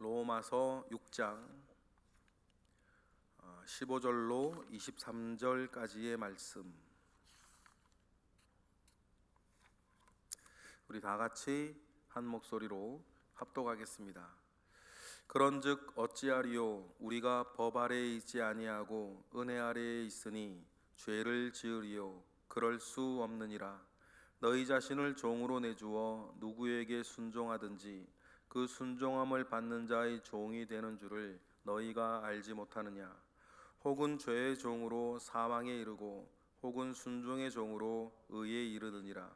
로마서 6장 15절로 23절까지의 말씀, 우리 다 같이 한 목소리로 합독하겠습니다. 그런즉 어찌하리요? 우리가 법 아래에 있지 아니하고 은혜 아래에 있으니 죄를 지으리요? 그럴 수 없느니라. 너희 자신을 종으로 내주어 누구에게 순종하든지 그 순종함을 받는 자의 종이 되는 줄을 너희가 알지 못하느냐? 혹은 죄의 종으로 사망에 이르고 혹은 순종의 종으로 의에 이르느니라.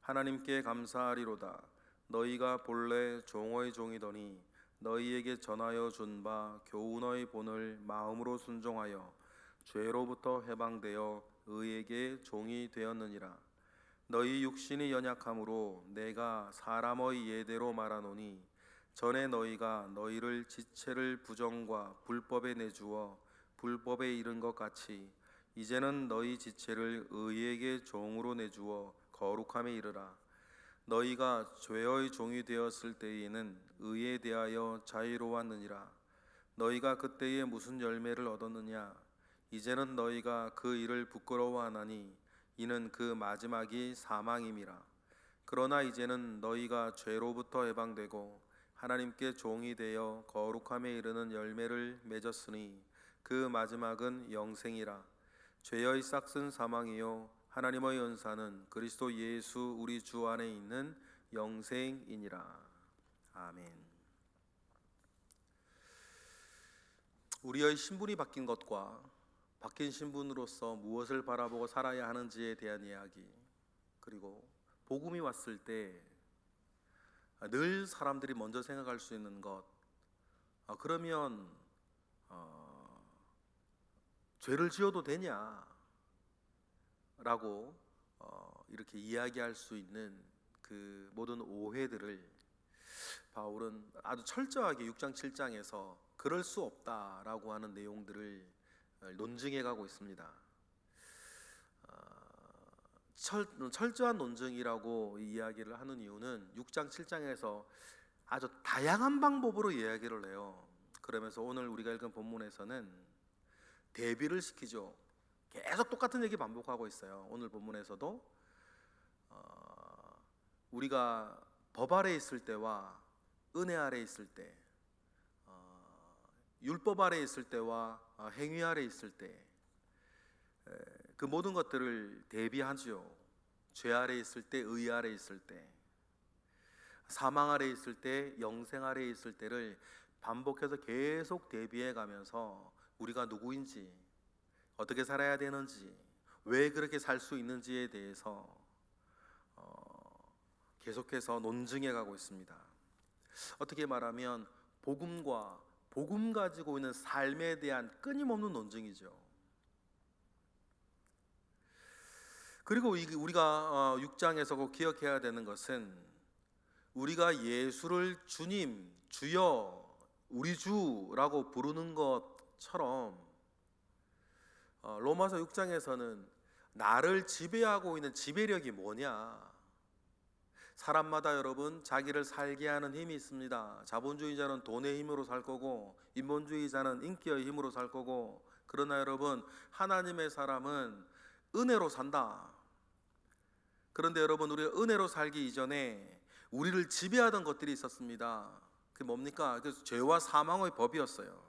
하나님께 감사하리로다. 너희가 본래 종의 종이더니 너희에게 전하여 준 바 교훈의 본을 마음으로 순종하여 죄로부터 해방되어 의에게 종이 되었느니라. 너희 육신이 연약함으로 내가 사람의 예대로 말하노니 전에 너희가 너희를 지체를 부정과 불법에 내주어 불법에 이른 것 같이 이제는 너희 지체를 의에게 종으로 내주어 거룩함에 이르라. 너희가 죄의 종이 되었을 때에는 의에 대하여 자유로웠느니라. 너희가 그때에 무슨 열매를 얻었느냐? 이제는 너희가 그 일을 부끄러워하나니 이는 그 마지막이 사망임이라. 그러나 이제는 너희가 죄로부터 해방되고 하나님께 종이 되어 거룩함에 이르는 열매를 맺었으니 그 마지막은 영생이라. 죄의 싹은 사망이요 하나님의 연사는 그리스도 예수 우리 주 안에 있는 영생이니라. 아멘. 우리의 신분이 바뀐 것과 바뀐 신분으로서 무엇을 바라보고 살아야 하는지에 대한 이야기, 그리고 복음이 왔을 때 늘 사람들이 먼저 생각할 수 있는 것, 그러면 죄를 지어도 되냐? 라고 이렇게 이야기할 수 있는 그 모든 오해들을 바울은 아주 철저하게 6장 7장에서 그럴 수 없다라고 하는 내용들을 논증해 가고 있습니다. 철저한 논증이라고 이야기를 하는 이유는 6장 7장에서 아주 다양한 방법으로 이야기를 해요. 그러면서 오늘 우리가 읽은 본문에서는 대비를 시키죠. 계속 똑같은 얘기 반복하고 있어요. 오늘 본문에서도 우리가 법 아래 있을 때와 은혜 아래 있을 때, 율법 아래 있을 때와 행위 아래 있을 때, 그 모든 것들을 대비하지요. 죄 아래 있을 때, 의 아래 있을 때, 사망 아래 있을 때, 영생 아래 있을 때를 반복해서 계속 대비해 가면서 우리가 누구인지, 어떻게 살아야 되는지, 왜 그렇게 살 수 있는지에 대해서 계속해서 논증해 가고 있습니다. 어떻게 말하면 복음과 복음 가지고 있는 삶에 대한 끊임없는 논증이죠. 그리고 우리가 6장에서 꼭 기억해야 되는 것은 우리가 예수를 주님, 주여, 우리 주라고 부르는 것처럼 로마서 6장에서는 나를 지배하고 있는 지배력이 뭐냐? 사람마다 여러분 자기를 살게 하는 힘이 있습니다. 자본주의자는 돈의 힘으로 살 거고 인본주의자는 인기의 힘으로 살 거고, 그러나 여러분 하나님의 사람은 은혜로 산다. 그런데 여러분, 우리가 은혜로 살기 이전에 우리를 지배하던 것들이 있었습니다. 그게 뭡니까? 그래서 죄와 사망의 법이었어요.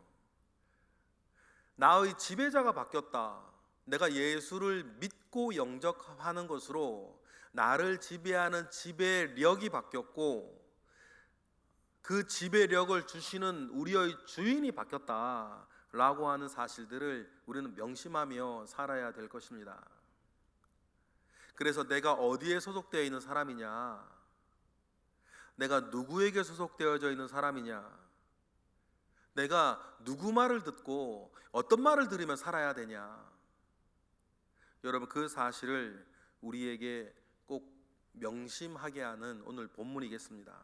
나의 지배자가 바뀌었다. 내가 예수를 믿고 영접하는 것으로 나를 지배하는 지배력이 바뀌었고, 그 지배력을 주시는 우리의 주인이 바뀌었다라고 하는 사실들을 우리는 명심하며 살아야 될 것입니다. 그래서 내가 어디에 소속되어 있는 사람이냐, 내가 누구에게 소속되어져 있는 사람이냐, 내가 누구 말을 듣고 어떤 말을 들으며 살아야 되냐, 여러분 그 사실을 우리에게 꼭 명심하게 하는 오늘 본문이겠습니다.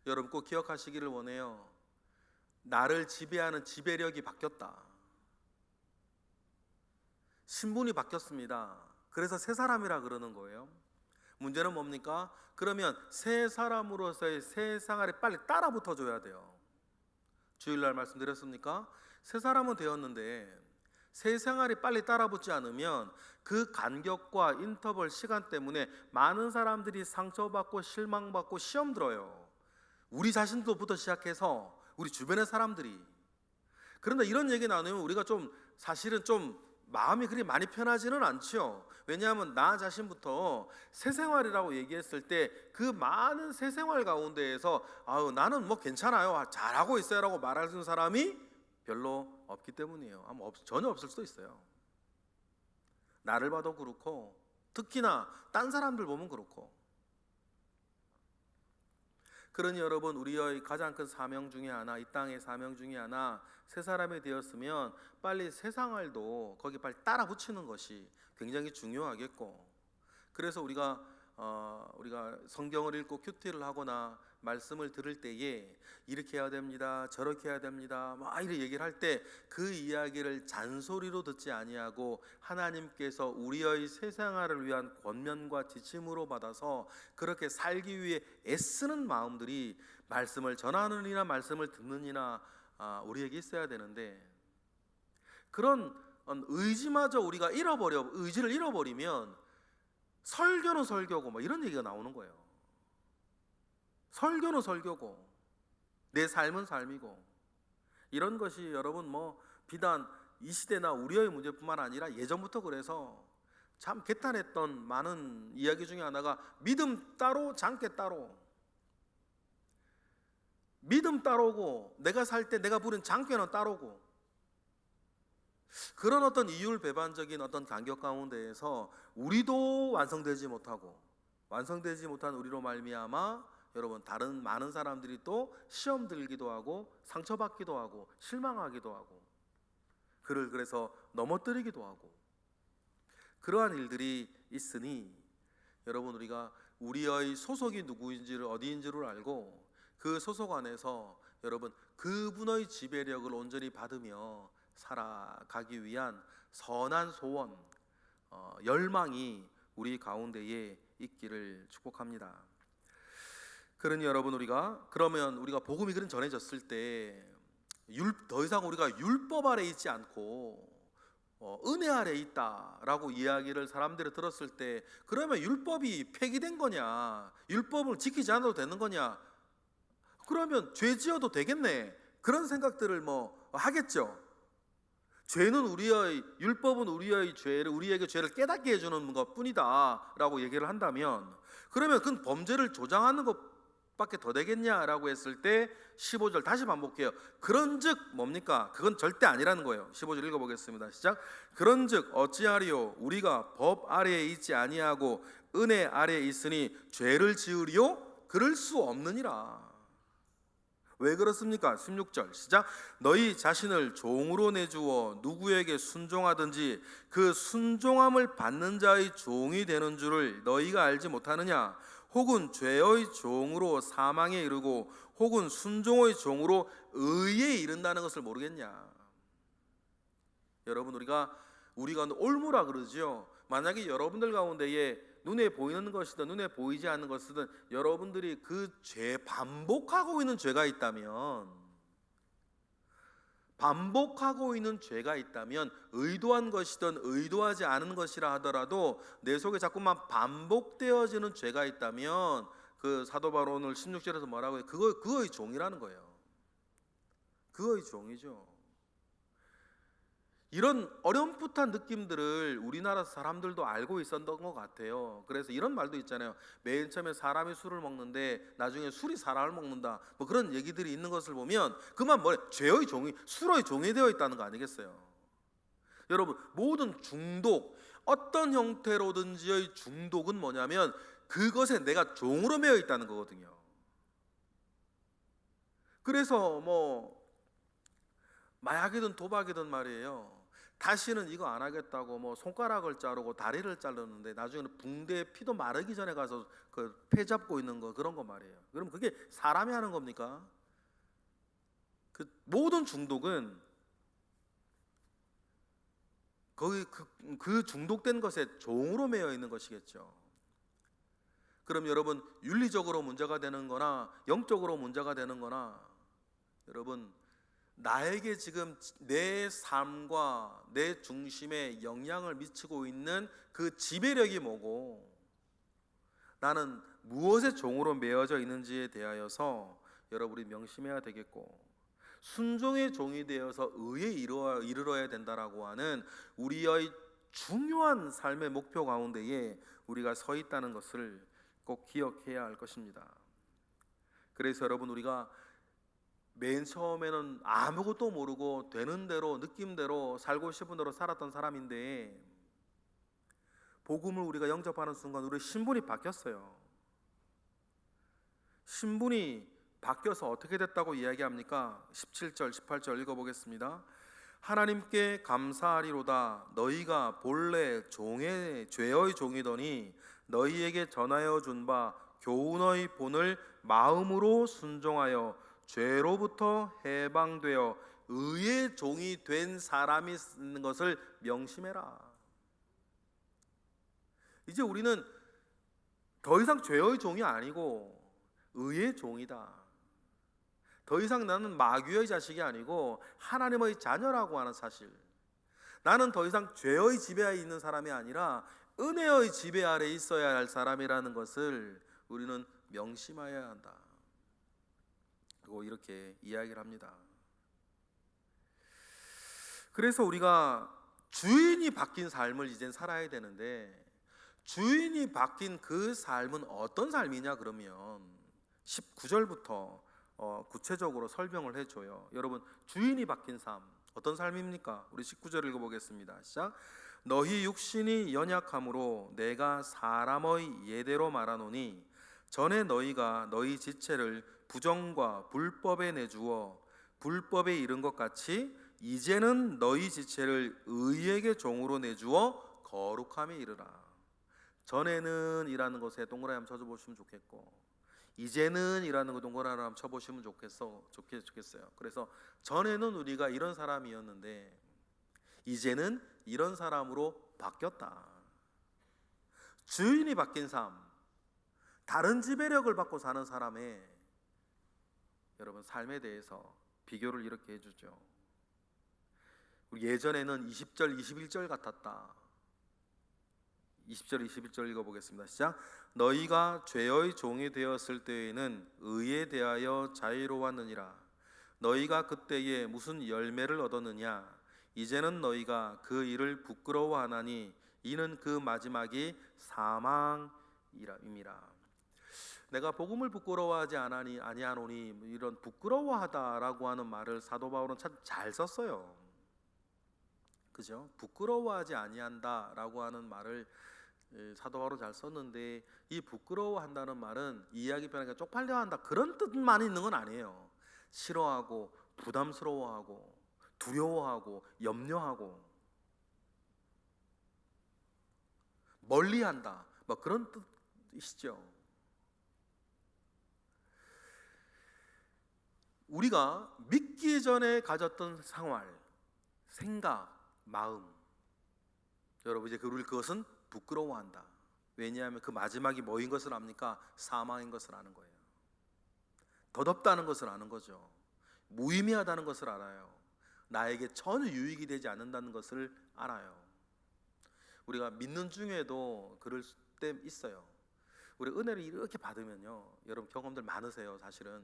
여러분 꼭 기억하시기를 원해요. 나를 지배하는 지배력이 바뀌었다. 신분이 바뀌었습니다. 그래서 새 사람이라 그러는 거예요. 문제는 뭡니까? 그러면 새 사람으로서의 새 생활에 빨리 따라 붙어줘야 돼요. 주일날 말씀드렸습니까? 새 사람은 되었는데 새 생활이 빨리 따라붙지 않으면 그 간격과 인터벌 시간 때문에 많은 사람들이 상처받고 실망받고 시험 들어요. 우리 자신도부터 시작해서 우리 주변의 사람들이. 그런데 이런 얘기 나누면 우리가 좀 사실은 좀 마음이 그리 많이 편하지는 않죠. 왜냐하면 나 자신부터 새 생활이라고 얘기했을 때 그 많은 새 생활 가운데에서 아유 나는 뭐 괜찮아요, 잘하고 있어요라고 말할 수 있는 사람이 별로 없기 때문이에요. 아마 전혀 없을 수도 있어요. 나를 봐도 그렇고 특히나 딴 사람들 보면 그렇고. 그러니 여러분, 우리의 가장 큰 사명 중에 하나, 이 땅의 사명 중에 하나, 새 사람이 되었으면 빨리 새 생활도 거기 빨리 따라 붙이는 것이 굉장히 중요하겠고, 그래서 우리가 성경을 읽고 큐티를 하거나 말씀을 들을 때에 이렇게 해야 됩니다, 저렇게 해야 됩니다, 막 이렇게 얘기를 할 때 그 이야기를 잔소리로 듣지 아니하고 하나님께서 우리의 새 생활을 위한 권면과 지침으로 받아서 그렇게 살기 위해 애쓰는 마음들이 말씀을 전하느니나 말씀을 듣느니나 우리에게 있어야 되는데, 그런 의지마저 우리가 의지를 잃어버리면 설교는 설교고 뭐 이런 얘기가 나오는 거예요. 설교는 설교고 내 삶은 삶이고, 이런 것이 여러분 뭐 비단 이 시대나 우리의 문제뿐만 아니라 예전부터 그래서 참 개탄했던 많은 이야기 중에 하나가 믿음 따로 장깨 따로, 믿음 따로고 내가 살 때 내가 부린 장깨는 따로고, 그런 어떤 이율배반적인 어떤 간격 가운데에서 우리도 완성되지 못하고 완성되지 못한 우리로 말미암아 여러분 다른 많은 사람들이 또 시험 들기도 하고 상처받기도 하고 실망하기도 하고 그를 그래서 넘어뜨리기도 하고, 그러한 일들이 있으니 여러분 우리가 우리의 소속이 누구인지를 어디인지를 알고 그 소속 안에서 여러분 그분의 지배력을 온전히 받으며 살아가기 위한 선한 소원, 열망이 우리 가운데에 있기를 축복합니다. 그러니 여러분 그러면 우리가 복음이 그런 전해졌을 때 더 이상 우리가 율법 아래 있지 않고 은혜 아래 있다라고 이야기를 사람들이 들었을 때, 그러면 율법이 폐기된 거냐, 율법을 지키지 않아도 되는 거냐, 그러면 죄 지어도 되겠네, 그런 생각들을 뭐 하겠죠. 율법은 우리에게 죄를 깨닫게 해주는 것뿐이다라고 얘기를 한다면, 그러면 그건 범죄를 조장하는 것밖에 더 되겠냐라고 했을 때 15절 다시 반복해요. 그런즉 뭡니까? 그건 절대 아니라는 거예요. 15절 읽어보겠습니다. 시작. 그런즉 어찌하리요? 우리가 법 아래에 있지 아니하고 은혜 아래에 있으니 죄를 지으리요? 그럴 수 없느니라. 왜 그렇습니까? 16절 시작. 너희 자신을 종으로 내주어 누구에게 순종하든지 그 순종함을 받는 자의 종이 되는 줄을 너희가 알지 못하느냐? 혹은 죄의 종으로 사망에 이르고 혹은 순종의 종으로 의에 이른다는 것을 모르겠냐? 여러분 우리가 올무라 그러지요. 만약에 여러분들 가운데에 눈에 보이는 것이든 눈에 보이지 않는 것이든 여러분들이 그 죄 반복하고 있는 죄가 있다면 의도한 것이든 의도하지 않은 것이라 하더라도 내 속에 자꾸만 반복되어지는 죄가 있다면 그 사도 바울 오늘 16절에서 뭐라고 해요? 그거의 종이라는 거예요. 그거의 종이죠. 이런 어렴풋한 느낌들을 우리나라 사람들도 알고 있었던 것 같아요. 그래서 이런 말도 있잖아요. 맨 처음에 사람이 술을 먹는데 나중에 술이 사람을 먹는다, 뭐 그런 얘기들이 있는 것을 보면 그만 죄의 종이, 술의 종이 되어 있다는 거 아니겠어요? 여러분 모든 중독, 어떤 형태로든지의 중독은 뭐냐면 그것에 내가 종으로 매여 있다는 거거든요. 그래서 마약이든 도박이든 말이에요, 다시는 이거 안 하겠다고 손가락을 자르고 다리를 자르는데 나중에는 붕대에 피도 마르기 전에 가서 그 폐 잡고 있는 거, 그런 거 말이에요. 그럼 그게 사람이 하는 겁니까? 그 모든 중독은 그 중독된 것에 종으로 매여 있는 것이겠죠. 그럼 여러분 윤리적으로 문제가 되는 거나 영적으로 문제가 되는 거나, 여러분 나에게 지금 내 삶과 내 중심에 영향을 미치고 있는 그 지배력이 뭐고, 나는 무엇의 종으로 매어져 있는지에 대하여서 여러분이 명심해야 되겠고, 순종의 종이 되어서 의에 이르러야 된다라고 하는 우리의 중요한 삶의 목표 가운데에 우리가 서 있다는 것을 꼭 기억해야 할 것입니다. 그래서 여러분, 우리가 맨 처음에는 아무것도 모르고 되는 대로 느낌대로 살고 싶은 대로 살았던 사람인데, 복음을 우리가 영접하는 순간 우리 신분이 바뀌었어요. 신분이 바뀌어서 어떻게 됐다고 이야기합니까? 17절 18절 읽어보겠습니다. 하나님께 감사하리로다. 너희가 본래 죄의 종이더니 너희에게 전하여 준 바 교훈의 본을 마음으로 순종하여 죄로부터 해방되어 의의 종이 된 사람이 있는 것을 명심해라. 이제 우리는 더 이상 죄의 종이 아니고 의의 종이다. 더 이상 나는 마귀의 자식이 아니고 하나님의 자녀라고 하는 사실, 나는 더 이상 죄의 지배하에 있는 사람이 아니라 은혜의 지배 아래 있어야 할 사람이라는 것을 우리는 명심해야 한다. 그리고 이렇게 이야기를 합니다. 그래서 우리가 주인이 바뀐 삶을 이젠 살아야 되는데, 주인이 바뀐 그 삶은 어떤 삶이냐 그러면 19절부터 구체적으로 설명을 해줘요. 여러분, 주인이 바뀐 삶 어떤 삶입니까? 우리 19절 읽어보겠습니다. 시작. 너희 육신이 연약함으로 내가 사람의 예대로 말하노니 전에 너희가 너희 지체를 부정과 불법에 내주어 불법에 이른 것 같이 이제는 너희 지체를 의에게 종으로 내주어 거룩함에 이르라. 전에는 이라는 것에 동그라미 한번 쳐보시면 좋겠고, 이제는 이라는 거 동그라미 한번 쳐보시면 좋겠어요. 그래서 전에는 우리가 이런 사람이었는데 이제는 이런 사람으로 바뀌었다. 주인이 바뀐 삶, 다른 지배력을 받고 사는 사람의 여러분 삶에 대해서 비교를 이렇게 해주죠. 예전에는 20절 21절 같았다. 20절 21절 읽어보겠습니다. 시작. 너희가 죄의 종이 되었을 때에는 의에 대하여 자유로웠느니라. 너희가 그때에 무슨 열매를 얻었느냐? 이제는 너희가 그 일을 부끄러워하나니 이는 그 마지막이 사망이라. 내가 복음을 부끄러워하지 아니하노니, 이런 부끄러워하다라고 하는 말을 사도 바울은 참 잘 썼어요. 그죠? 부끄러워하지 아니한다라고 하는 말을 사도 바울은 잘 썼는데, 이 부끄러워한다는 말은 이야기 편하게 쪽팔려한다 그런 뜻만 있는 건 아니에요. 싫어하고 부담스러워하고 두려워하고 염려하고 멀리한다, 뭐 그런 뜻이죠. 우리가 믿기 전에 가졌던 생활, 생각, 마음, 여러분 이제 그것은 부끄러워한다. 왜냐하면 그 마지막이 뭐인 것을 압니까? 사망인 것을 아는 거예요. 덧없다는 것을 아는 거죠. 무의미하다는 것을 알아요. 나에게 전혀 유익이 되지 않는다는 것을 알아요. 우리가 믿는 중에도 그럴 때 있어요. 우리 은혜를 이렇게 받으면요, 여러분 경험들 많으세요. 사실은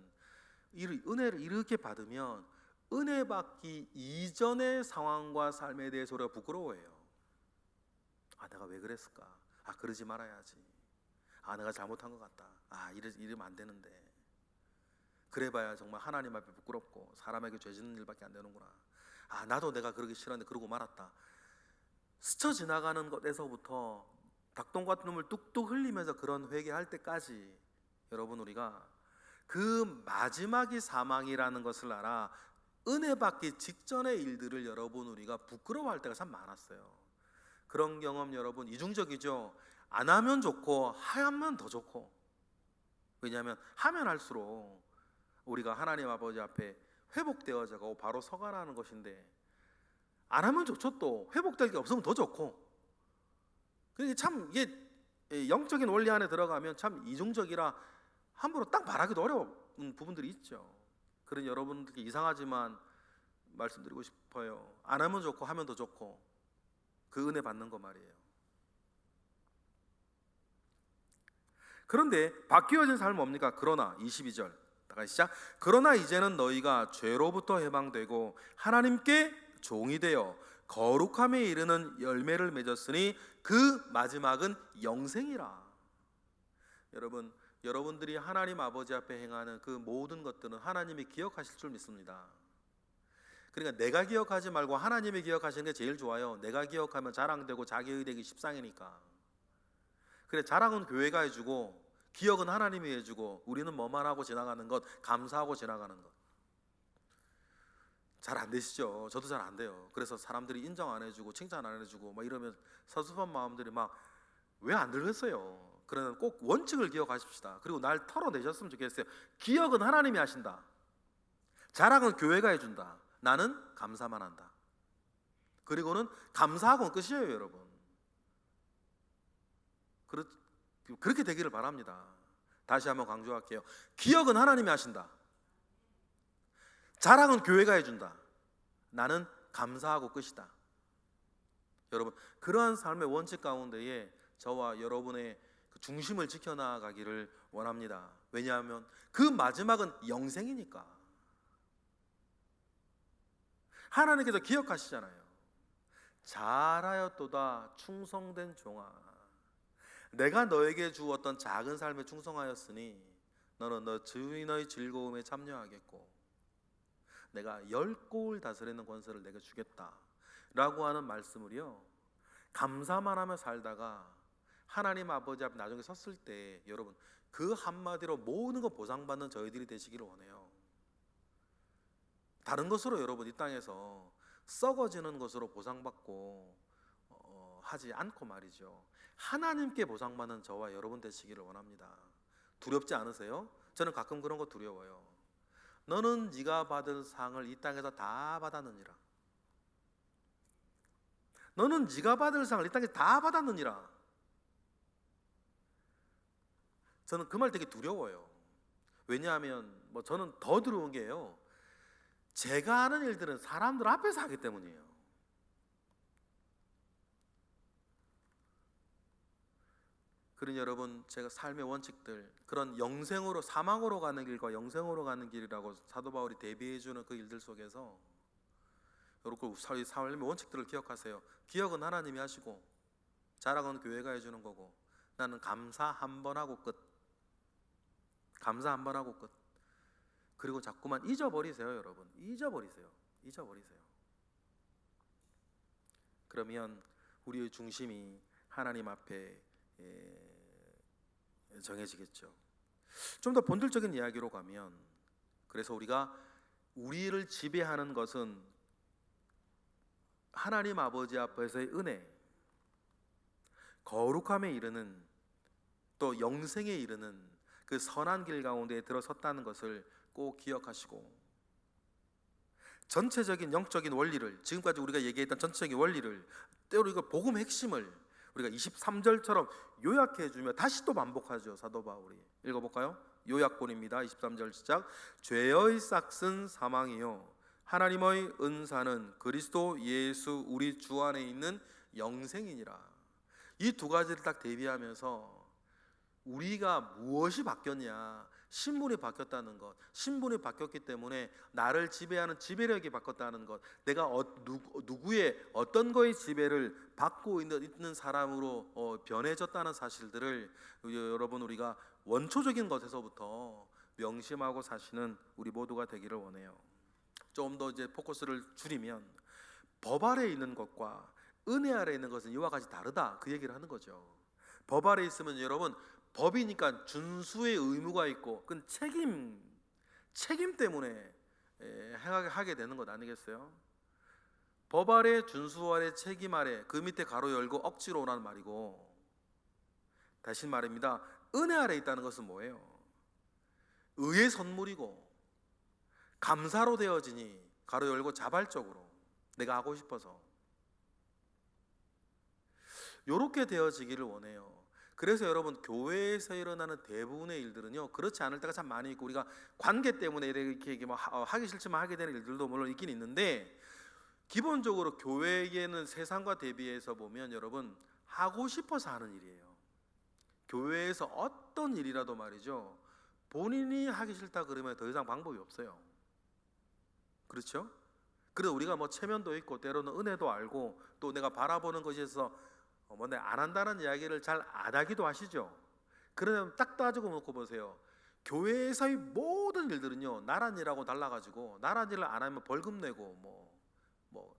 은혜를 이렇게 받으면 은혜 받기 이전의 상황과 삶에 대해서 우리가 부끄러워해요. 내가 왜 그랬을까? 그러지 말아야지. 내가 잘못한 것 같다. 이러면 안 되는데. 그래봐야 정말 하나님 앞에 부끄럽고 사람에게 죄 짓는 일밖에 안 되는구나. 나도 내가 그러기 싫었는데 그러고 말았다. 스쳐 지나가는 것에서부터 닭똥 같은 놈을 뚝뚝 흘리면서 그런 회개할 때까지, 여러분 우리가 그 마지막이 사망이라는 것을 알아 은혜 받기 직전의 일들을 여러분 우리가 부끄러워할 때가 참 많았어요. 그런 경험 여러분 이중적이죠. 안 하면 좋고 하면 더 좋고. 왜냐하면 하면 할수록 우리가 하나님 아버지 앞에 회복되어져가고 바로 서가라는 것인데, 안 하면 좋죠. 또 회복될 게 없으면 더 좋고. 그게 참 이게 영적인 원리 안에 들어가면 참 이중적이라 함부로 딱 말하기도 어려운 부분들이 있죠. 그런 여러분들께 이상하지만 말씀드리고 싶어요. 안 하면 좋고 하면 더 좋고, 그 은혜 받는 거 말이에요. 그런데 바뀌어진 삶은 뭡니까? 그러나 22절 다시 시작. 그러나 이제는 너희가 죄로부터 해방되고 하나님께 종이 되어 거룩함에 이르는 열매를 맺었으니 그 마지막은 영생이라. 여러분, 여러분들이 하나님 아버지 앞에 행하는 그 모든 것들은 하나님이 기억하실 줄 믿습니다. 그러니까 내가 기억하지 말고 하나님이 기억하시는 게 제일 좋아요. 내가 기억하면 자랑되고 자기의되기 십상이니까. 그래, 자랑은 교회가 해주고 기억은 하나님이 해주고 우리는 뭐만 하고 지나가는 것, 감사하고 지나가는 것. 잘 안 되시죠? 저도 잘 안 돼요. 그래서 사람들이 인정 안 해주고 칭찬 안 해주고 막 이러면 섭섭한 마음들이 막 왜 안 들겠어요? 그러면 꼭 원칙을 기억하십시다. 그리고 날 털어내셨으면 좋겠어요. 기억은 하나님이 하신다. 자랑은 교회가 해준다. 나는 감사만 한다. 그리고는 감사하고는 끝이에요, 여러분. 그렇게 되기를 바랍니다. 다시 한번 강조할게요. 기억은 하나님이 하신다. 자랑은 교회가 해준다. 나는 감사하고 끝이다. 여러분, 그러한 삶의 원칙 가운데에 저와 여러분의 그 중심을 지켜나가기를 원합니다. 왜냐하면 그 마지막은 영생이니까. 하나님께서 기억하시잖아요. 잘하였도다 충성된 종아, 내가 너에게 주었던 작은 삶에 충성하였으니 너는 너 주인의 즐거움에 참여하겠고 내가 10고을 다스리는 권세를 내게 주겠다 라고 하는 말씀을요, 감사만 하며 살다가 하나님 아버지 앞에 나중에 섰을 때 여러분, 그 한마디로 모든 거 보상받는 저희들이 되시기를 원해요. 다른 것으로 여러분 이 땅에서 썩어지는 것으로 보상받고 하지 않고 말이죠, 하나님께 보상받는 저와 여러분 되시기를 원합니다. 두렵지 않으세요? 저는 가끔 그런 거 두려워요. 너는 네가 받을 상을 이 땅에서 다 받았느니라. 너는 네가 받을 상을 이 땅에서 다 받았느니라. 저는 그 말 되게 두려워요. 왜냐하면 저는 더 두려운 게요, 제가 하는 일들은 사람들 앞에서 하기 때문이에요. 그러니 여러분, 제가 삶의 원칙들, 그런 영생으로, 사망으로 가는 길과 영생으로 가는 길이라고 사도 바울이 대비해주는 그 일들 속에서 여러분, 삶의 원칙들을 기억하세요. 기억은 하나님이 하시고 자랑은 교회가 해주는 거고 나는 감사 한 번 하고 끝. 감사 한 번 하고 끝. 그리고 자꾸만 잊어버리세요. 여러분, 잊어버리세요. 그러면 우리의 중심이 하나님 앞에 정해지겠죠. 좀 더 본질적인 이야기로 가면, 그래서 우리를 지배하는 것은 하나님 아버지 앞에서의 은혜, 거룩함에 이르는, 또 영생에 이르는 그 선한 길 가운데 들어섰다는 것을 꼭 기억하시고, 전체적인 영적인 원리를, 지금까지 우리가 얘기했던 전체적인 원리를, 때로 이거 복음의 핵심을 우리가 23절처럼 요약해 주며 다시 또 반복하죠. 사도 바울이. 읽어볼까요? 요약본입니다. 23절 시작. 죄의 싹은 사망이요 하나님의 은사는 그리스도 예수 우리 주 안에 있는 영생이니라. 이 두 가지를 딱 대비하면서 우리가 무엇이 바뀌었냐, 신분이 바뀌었다는 것, 신분이 바뀌었기 때문에 나를 지배하는 지배력이 바뀌었다는 것, 내가 누구의 어떤 거의 지배를 받고 있는 사람으로 변해졌다는 사실들을 여러분, 우리가 원초적인 것에서부터 명심하고 사시는 우리 모두가 되기를 원해요. 좀 더 이제 포커스를 줄이면, 법 아래에 있는 것과 은혜 아래에 있는 것은 이와 같이 다르다, 그 얘기를 하는 거죠. 법 아래에 있으면 여러분, 법이니까 준수의 의무가 있고 그건 책임 때문에 하게 되는 것 아니겠어요? 법 아래, 준수 아래, 책임 아래, 그 밑에 가로 열고 억지로 오라는 말이고, 다시 말입니다, 은혜 아래 있다는 것은 뭐예요? 의의 선물이고 감사로 되어지니 가로 열고 자발적으로 내가 하고 싶어서, 요렇게 되어지기를 원해요. 그래서 여러분, 교회에서 일어나는 대부분의 일들은요, 그렇지 않을 때가 참 많이 있고, 우리가 관계 때문에 이렇게 뭐 하기 싫지만 하게 되는 일들도 물론 있긴 있는데, 기본적으로 교회에는 세상과 대비해서 보면 여러분, 하고 싶어서 하는 일이에요. 교회에서 어떤 일이라도 말이죠, 본인이 하기 싫다 그러면 더 이상 방법이 없어요. 그렇죠? 그래서 우리가 뭐 체면도 있고 때로는 은혜도 알고, 또 내가 바라보는 것에서 내가 안 한다는 이야기를 잘 안 하기도 하시죠. 그러면 딱 따지고 놓고 보세요. 교회에서의 모든 일들은요, 나란 일하고 달라가지고, 나란 일을 안 하면 벌금 내고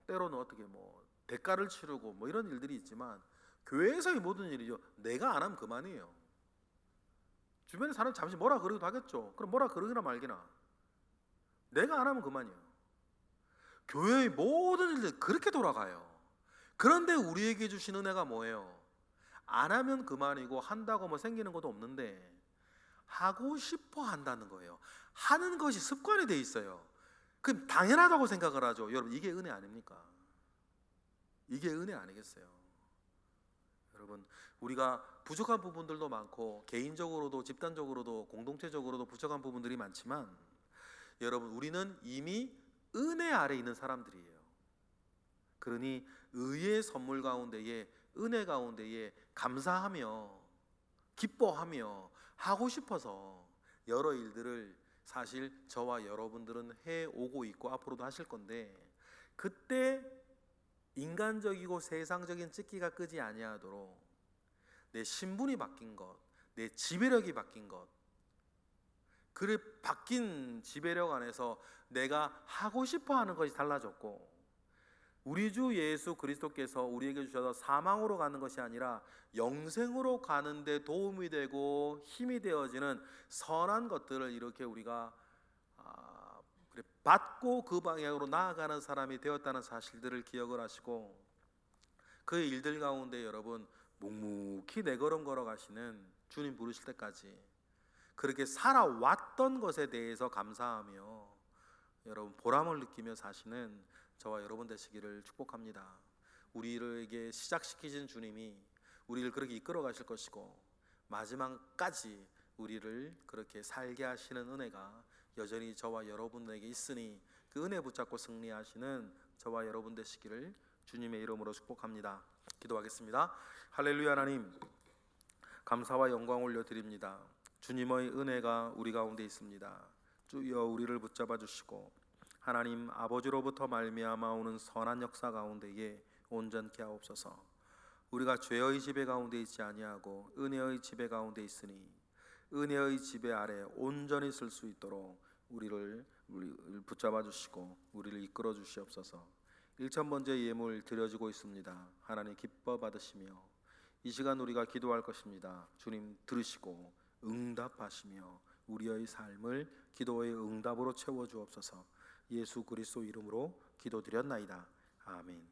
때로는 어떻게 대가를 치르고 이런 일들이 있지만, 교회에서의 모든 일이죠, 내가 안 하면 그만이에요. 주변에 사람 잠시 뭐라 그러기도 하겠죠. 그럼 뭐라 그러기나 말기나, 내가 안 하면 그만이에요. 교회의 모든 일들 그렇게 돌아가요. 그런데 우리에게 주신 은혜가 뭐예요? 안 하면 그만이고, 한다고 생기는 것도 없는데 하고 싶어 한다는 거예요. 하는 것이 습관이 돼 있어요. 그럼 당연하다고 생각을 하죠. 여러분, 이게 은혜 아닙니까? 이게 은혜 아니겠어요? 여러분, 우리가 부족한 부분들도 많고, 개인적으로도 집단적으로도 공동체적으로도 부족한 부분들이 많지만, 여러분, 우리는 이미 은혜 아래 있는 사람들이에요. 그러니 의의 선물 가운데에, 은혜 가운데에 감사하며 기뻐하며 하고 싶어서 여러 일들을 사실 저와 여러분들은 해오고 있고 앞으로도 하실 건데, 그때 인간적이고 세상적인 찌기가 끄지 아니하도록 내 신분이 바뀐 것, 내 지배력이 바뀐 것, 그 바뀐 지배력 안에서 내가 하고 싶어 하는 것이 달라졌고, 우리 주 예수 그리스도께서 우리에게 주셔서 사망으로 가는 것이 아니라 영생으로 가는데 도움이 되고 힘이 되어지는 선한 것들을 이렇게 우리가 받고 그 방향으로 나아가는 사람이 되었다는 사실들을 기억을 하시고, 그 일들 가운데 여러분, 묵묵히 내 걸음 걸어가시는 주님 부르실 때까지 그렇게 살아왔던 것에 대해서 감사하며 여러분 보람을 느끼며 사시는 저와 여러분 되시기를 축복합니다. 우리에게 시작시키신 주님이 우리를 그렇게 이끌어 가실 것이고, 마지막까지 우리를 그렇게 살게 하시는 은혜가 여전히 저와 여러분에게 있으니, 그 은혜 붙잡고 승리하시는 저와 여러분 되시기를 주님의 이름으로 축복합니다. 기도하겠습니다. 할렐루야. 하나님, 감사와 영광 올려드립니다. 주님의 은혜가 우리 가운데 있습니다. 주여 우리를 붙잡아 주시고, 하나님 아버지로부터 말미암아 오는 선한 역사 가운데에 온전케 하옵소서. 우리가 죄의 지배 가운데 있지 아니하고 은혜의 지배 가운데 있으니, 은혜의 지배 아래 온전히 쓸 수 있도록 우리를 붙잡아 주시고 우리를 이끌어 주시옵소서. 1,000번째 예물 드려지고 있습니다. 하나님 기뻐 받으시며 이 시간 우리가 기도할 것입니다. 주님 들으시고 응답하시며 우리의 삶을 기도의 응답으로 채워 주옵소서. 예수 그리스도 이름으로 기도드렸나이다. 아멘.